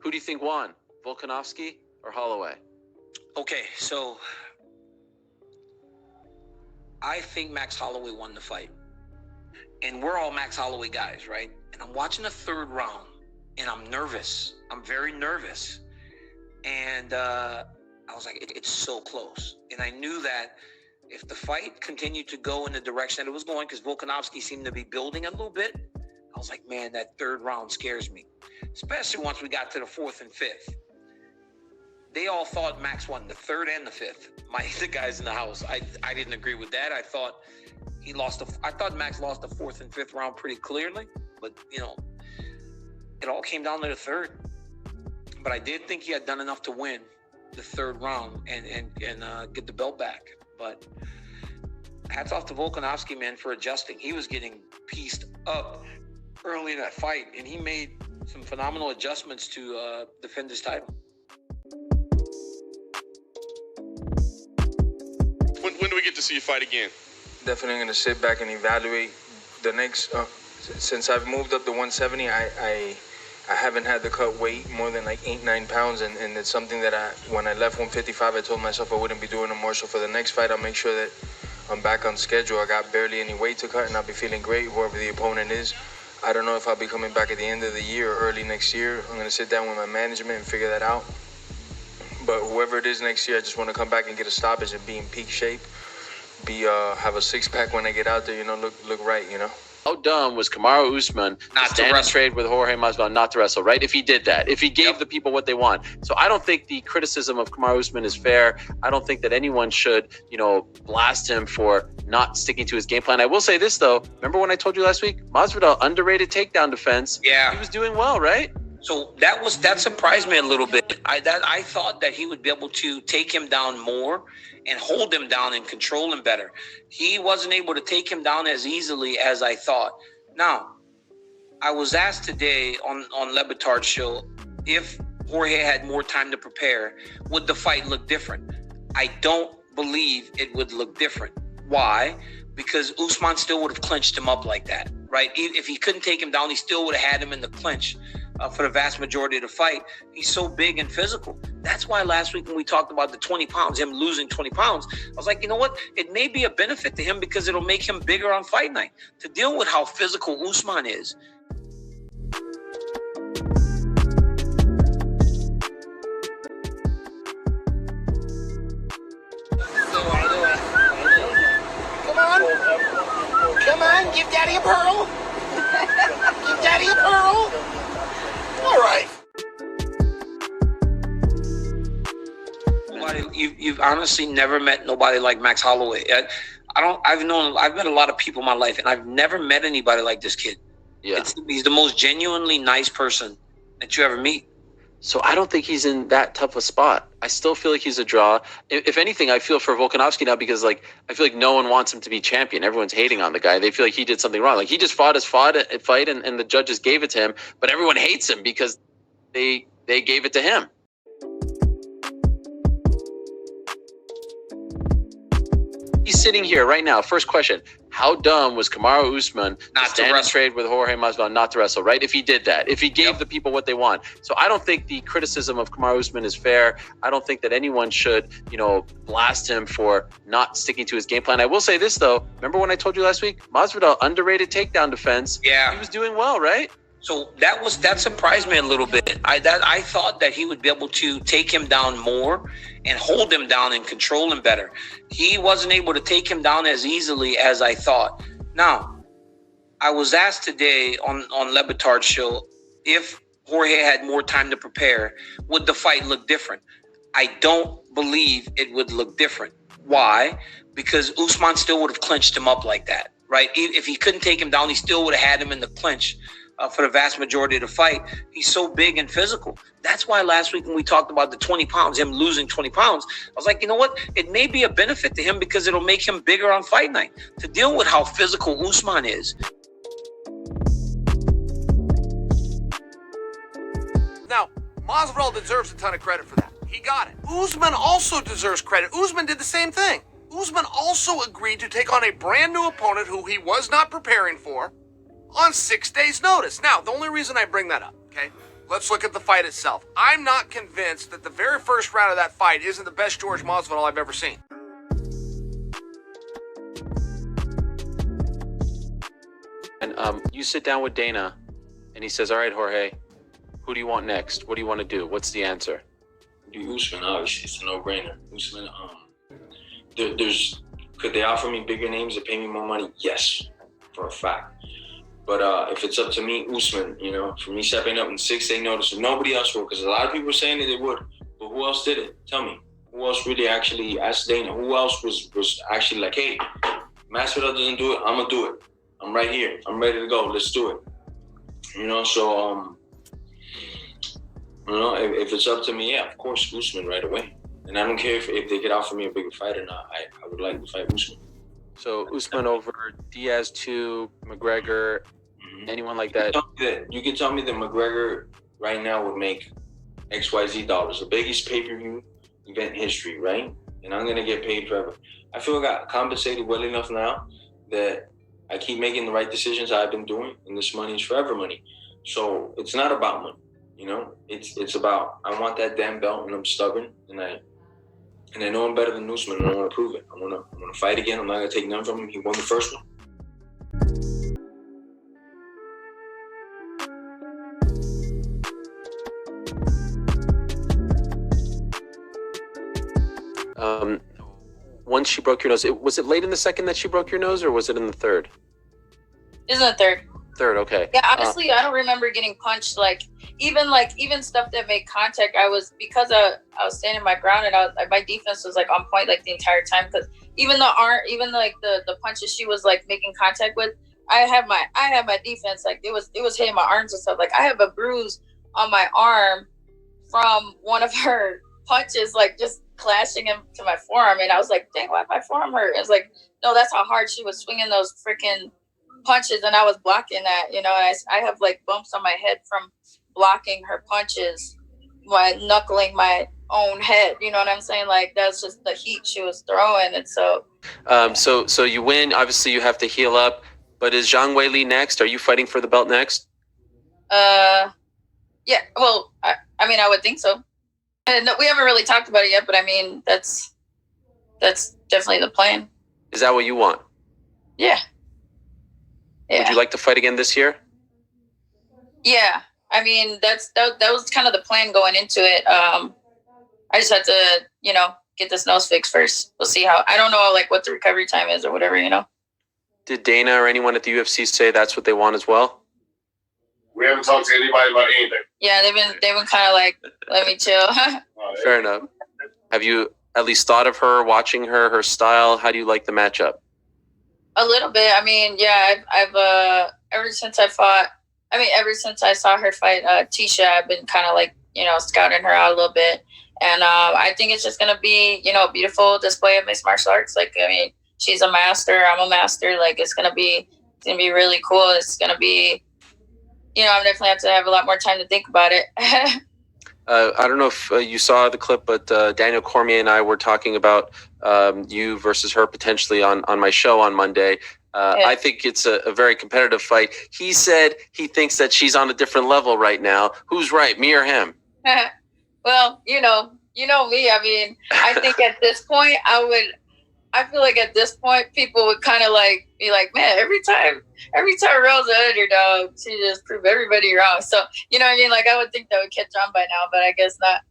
Who do you think won, Volkanovski or Holloway? Okay, so I think Max Holloway won the fight. And we're all Max Holloway guys, right? And I'm watching the third round, and I'm nervous. I'm very nervous. And I was like, it's so close. And I knew that if the fight continued to go in the direction that it was going, because Volkanovski seemed to be building a little bit, I was like, man, that third round scares me. Especially once we got to the fourth and fifth. They all thought Max won the third and the fifth. The guys in the house. I didn't agree with that. I thought I thought Max lost the fourth and fifth round pretty clearly, but it all came down to the third. But I did think he had done enough to win the third round and get the belt back. But hats off to Volkanovski, man, for adjusting. He was getting pieced up early in that fight, and he made some phenomenal adjustments to defend his title. When do we get to see you fight again? Definitely going to sit back and evaluate the next. Since I've moved up to 170, I haven't had to cut weight more than like 8-9 pounds, and it's something that when I left 155, I told myself I wouldn't be doing no more. So for the next fight, I'll make sure that I'm back on schedule. I got barely any weight to cut, and I'll be feeling great, whoever the opponent is. I don't know if I'll be coming back at the end of the year or early next year. I'm going to sit down with my management and figure that out. But whoever it is next year, I just want to come back and get a stoppage and be in peak shape. Have a six-pack when I get out there, look right, How dumb was Kamaru Usman Not to stand and trade with Jorge Masvidal, not to wrestle, right? If he did that, if he gave the people what they want. So I don't think the criticism of Kamaru Usman is fair. I don't think that anyone should, blast him for not sticking to his game plan. I will say this, though. Remember when I told you last week? Masvidal, underrated takedown defense. Yeah. He was doing well, right? So that surprised me a little bit. I thought that he would be able to take him down more and hold him down and control him better. He wasn't able to take him down as easily as I thought. Now, I was asked today on Le Batard's show if Jorge had more time to prepare, would the fight look different? I don't believe it would look different. Why? Because Usman still would have clinched him up like that, right? If he couldn't take him down, he still would have had him in the clinch. For the vast majority of the fight. He's so big and physical. That's why last week when we talked about the 20 pounds, him losing 20 pounds, I was like, you know what? It may be a benefit to him because it'll make him bigger on fight night to deal with how physical Usman is. Come on, give Daddy a pearl. Give Daddy a pearl. All right. You've honestly never met nobody like Max Holloway. I've met a lot of people in my life, and I've never met anybody like this kid. Yeah. He's the most genuinely nice person that you ever meet. So I don't think he's in that tough a spot. I still feel like he's a draw. If anything, I feel for Volkanovski now because I feel like no one wants him to be champion. Everyone's hating on the guy. They feel like he did something wrong. Like he just fought his fight and the judges gave it to him, but everyone hates him because they gave it to him. He's sitting here right now. First question. How dumb was Kamaru Usman to stand and trade with Jorge Masvidal, not to wrestle, right? If he did that, if he gave the people what they want. So I don't think the criticism of Kamaru Usman is fair. I don't think that anyone should, blast him for not sticking to his game plan. I will say this, though. Remember when I told you last week? Masvidal, underrated takedown defense. Yeah. He was doing well, right? So that surprised me a little bit. I thought that he would be able to take him down more and hold him down and control him better. He wasn't able to take him down as easily as I thought. Now, I was asked today on Le Batard's show if Jorge had more time to prepare, would the fight look different? I don't believe it would look different. Why? Because Usman still would have clinched him up like that, right? If he couldn't take him down, he still would have had him in the clinch. For the vast majority of the fight. He's so big and physical. That's why last week when we talked about the 20 pounds, him losing 20 pounds, I was like, you know what? It may be a benefit to him because it'll make him bigger on fight night to deal with how physical Usman is. Now, Masvidal deserves a ton of credit for that. He got it. Usman also deserves credit. Usman did the same thing. Usman also agreed to take on a brand new opponent who he was not preparing for on 6 days' notice. Now, the only reason I bring that up, okay, let's look at the fight itself. I'm not convinced that the very first round of that fight isn't the best George Masvidal I've ever seen. And you sit down with Dana, and he says, "All right, Jorge, who do you want next? What do you want to do? What's the answer?" Do Usman, obviously. It's a no-brainer. Usman, could they offer me bigger names that pay me more money? Yes, for a fact. But if it's up to me, Usman, for me stepping up in 6-day notice, and nobody else will, because a lot of people were saying that they would, but who else did it? Tell me. Who else really actually asked Dana? Who else was actually like, hey, Masvidal doesn't do it, I'm going to do it. I'm right here. I'm ready to go. Let's do it. If it's up to me, yeah, of course, Usman right away. And I don't care if they could offer me a bigger fight or not. I would like to fight Usman. So Usman over Diaz 2, McGregor, anyone like that? You can tell me that McGregor right now would make XYZ dollars, the biggest pay-per-view event in history, right? And I'm going to get paid forever. I feel I got compensated well enough now that I keep making the right decisions I've been doing, and this money is forever money. So it's not about money, It's about, I want that damn belt, and I'm stubborn, and I know I'm better than Usman, and I want to prove it. I'm gonna fight again. I'm not gonna take none from him. He won the first one. Once she broke your nose, was it late in the second that she broke your nose, or was it in the third? It's in the third. Third, okay. Yeah, honestly, I don't remember getting punched. Even stuff that made contact, because I was standing my ground, and my defense was on point the entire time. Because even the punches she was making contact with, I had my defense. It was hitting my arms and stuff. I have a bruise on my arm from one of her punches, just clashing into my forearm, and I was like, dang, why my forearm hurt? It was no, that's how hard she was swinging those freaking punches, and I was blocking that. I have bumps on my head from blocking her punches, knuckling my own head. You know what I'm saying? That's just the heat she was throwing, and so. So you win. Obviously, you have to heal up. But is Zhang Weili next? Are you fighting for the belt next? Yeah. Well, I would think so. And we haven't really talked about it yet, but that's definitely the plan. Is that what you want? Yeah. Would you like to fight again this year? Yeah. That was kind of the plan going into it. I just had to, get this nose fixed first. We'll see how. I don't know what the recovery time is or whatever. Did Dana or anyone at the UFC say that's what they want as well? We haven't talked to anybody about anything. Yeah, they've been kind of let me chill. Fair enough. Have you at least thought of her, watching her style? How do you like the matchup? A little bit. I've ever since I saw her fight Tisha, I've been kind of scouting her out a little bit, and I think it's just gonna be a beautiful display of mixed martial arts. She's a master, I'm a master. It's gonna be really cool. It's gonna be. I'm definitely have to have a lot more time to think about it. I don't know if you saw the clip, but Daniel Cormier and I were talking about you versus her potentially on my show on Monday. Yeah. I think it's a very competitive fight. He said he thinks that she's on a different level right now. Who's right, me or him? Well, you know me. I think at this point, I feel at this point, people would kind of be man, every time Rose the underdog, she just proved everybody wrong. So, I would think that would catch on by now, but I guess not.